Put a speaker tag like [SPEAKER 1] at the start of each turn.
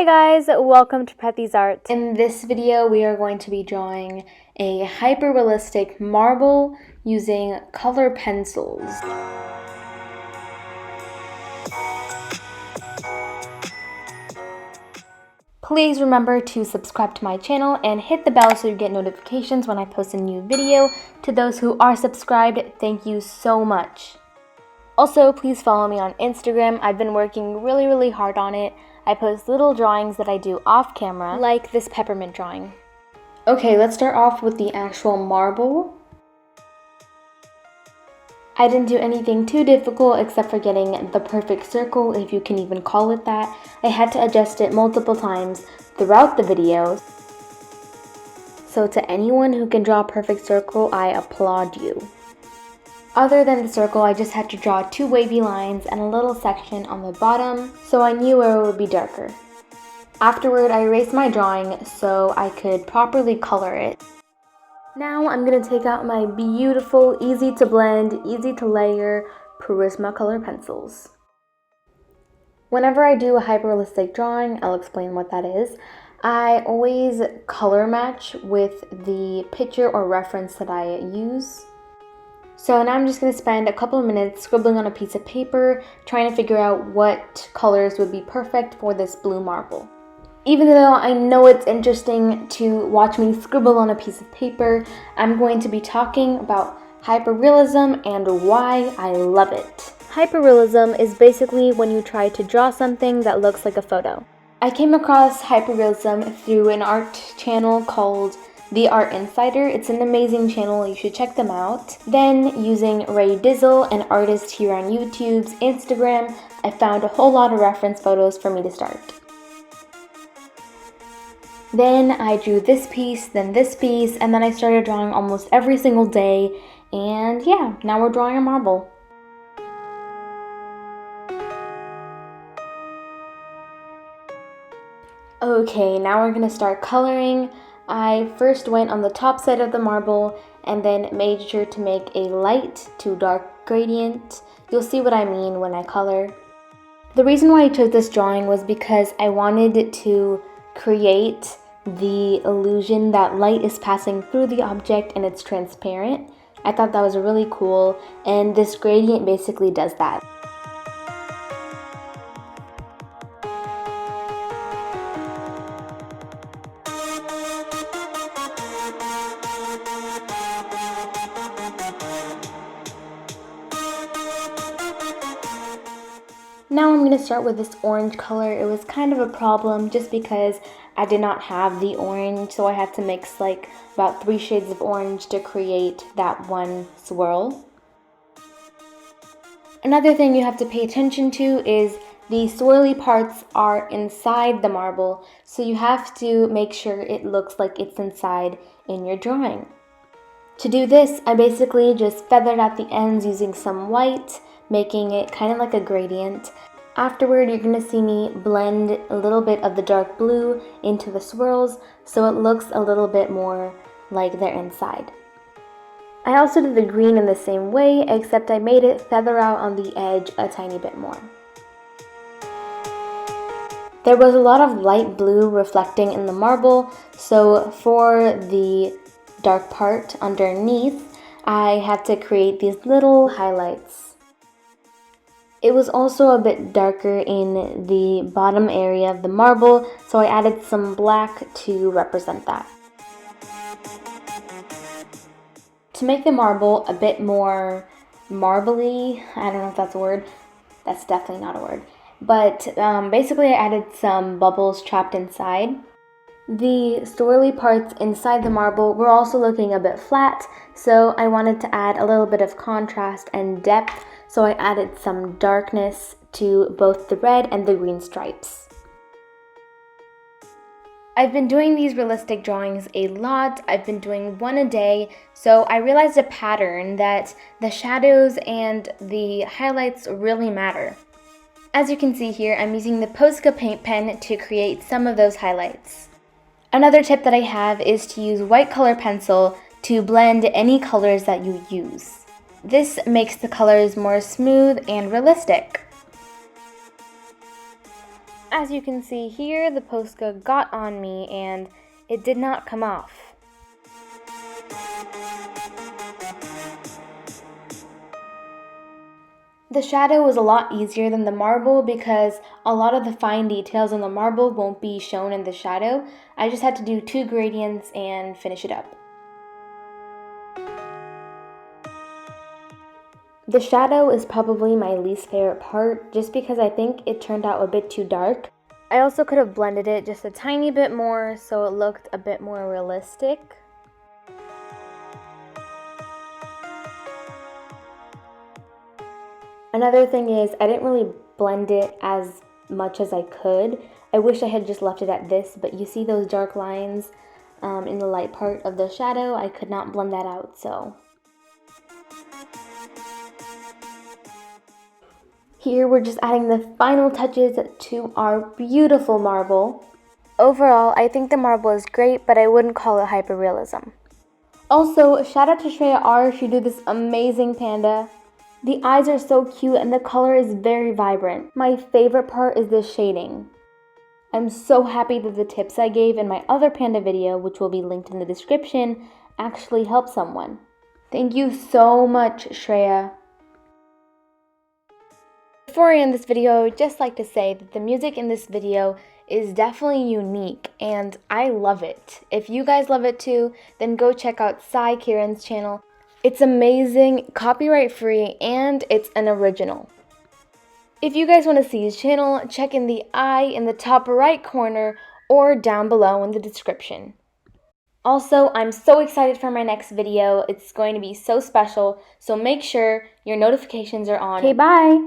[SPEAKER 1] Hi guys, welcome to Prati'sArt. In this video, we are going to be drawing a hyper-realistic marble using color pencils. Please remember to subscribe to my channel and hit the bell so you get notifications when I post a new video. To those who are subscribed, thank you so much. Also, please follow me on Instagram. I've been working really hard on it. I post little drawings that I do off camera, like this peppermint drawing. Okay, let's start off with the actual marble. I didn't do anything too difficult except for getting the perfect circle, if you can even call it that. I had to adjust it multiple times throughout the video. So to anyone who can draw a perfect circle, I applaud you. Other than the circle, I just had to draw two wavy lines and a little section on the bottom, so I knew where it would be darker. Afterward, I erased my drawing so I could properly color it. Now I'm going to take out my beautiful, easy to blend, easy to layer Prati'sArt pencils. Whenever I do a hyperrealistic drawing, I'll explain what that is, I always color match with the picture or reference that I use. So now I'm just going to spend a couple of minutes scribbling on a piece of paper, trying to figure out what colors would be perfect for this blue marble. Even though I know it's interesting to watch me scribble on a piece of paper, I'm going to be talking about hyperrealism and why I love it. Hyperrealism is basically when you try to draw something that looks like a photo. I came across hyperrealism through an art channel called The Art Insider. It's an amazing channel, you should check them out. Then, using Ray Dizzle, an artist here on YouTube's Instagram, I found a whole lot of reference photos for me to start. Then I drew this piece, then this piece, and then I started drawing almost every single day, and yeah, now we're drawing a marble. Okay, now we're gonna start coloring. I first went on the top side of the marble and then made sure to make a light to dark gradient. You'll see what I mean when I color. The reason why I chose this drawing was because I wanted to create the illusion that light is passing through the object and it's transparent. I thought that was really cool, and this gradient basically does that. Now I'm going to start with this orange color. It was kind of a problem just because I did not have the orange, so I had to mix like about 3 shades of orange to create that one swirl. Another thing you have to pay attention to is the swirly parts are inside the marble, so you have to make sure it looks like it's inside in your drawing. To do this, I basically just feathered out the ends using some white, making it kind of like a gradient. Afterward, you're going to see me blend a little bit of the dark blue into the swirls so it looks a little bit more like they're inside. I also did the green in the same way, except I made it feather out on the edge a tiny bit more. There was a lot of light blue reflecting in the marble, so for the dark part underneath, I had to create these little highlights. It was also a bit darker in the bottom area of the marble, so I added some black to represent that. To make the marble a bit more marbly, I don't know if that's a word, that's definitely not a word, but basically I added some bubbles trapped inside. The swirly parts inside the marble were also looking a bit flat, so I wanted to add a little bit of contrast and depth, so I added some darkness to both the red and the green stripes. I've been doing these realistic drawings a lot. I've been doing one a day, so I realized a pattern that the shadows and the highlights really matter. As you can see here, I'm using the Posca paint pen to create some of those highlights. Another tip that I have is to use white color pencil to blend any colors that you use. This makes the colors more smooth and realistic. As you can see here, the Posca got on me and it did not come off. The shadow was a lot easier than the marble because a lot of the fine details on the marble won't be shown in the shadow. I just had to do 2 gradients and finish it up. The shadow is probably my least favorite part just because I think it turned out a bit too dark. I also could have blended it just a tiny bit more so it looked a bit more realistic. Another thing is I didn't really blend it as much as I could. I wish I had just left it at this, but you see those dark lines in the light part of the shadow? I could not blend that out, so. Here we're just adding the final touches to our beautiful marble. Overall, I think the marble is great, but I wouldn't call it hyperrealism. Also, shout out to Shreya R. She did this amazing panda. The eyes are so cute and the color is very vibrant. My favorite part is the shading. I'm so happy that the tips I gave in my other panda video, which will be linked in the description, actually helped someone. Thank you so much, Shreya. Before I end this video, I would just like to say that the music in this video is definitely unique and I love it. If you guys love it too, then go check out Kiran's channel. It's amazing, copyright free, and it's an original. If you guys want to see his channel, check in the I in the top right corner or down below in the description. Also, I'm so excited for my next video. It's going to be so special, so make sure your notifications are on. Okay, bye!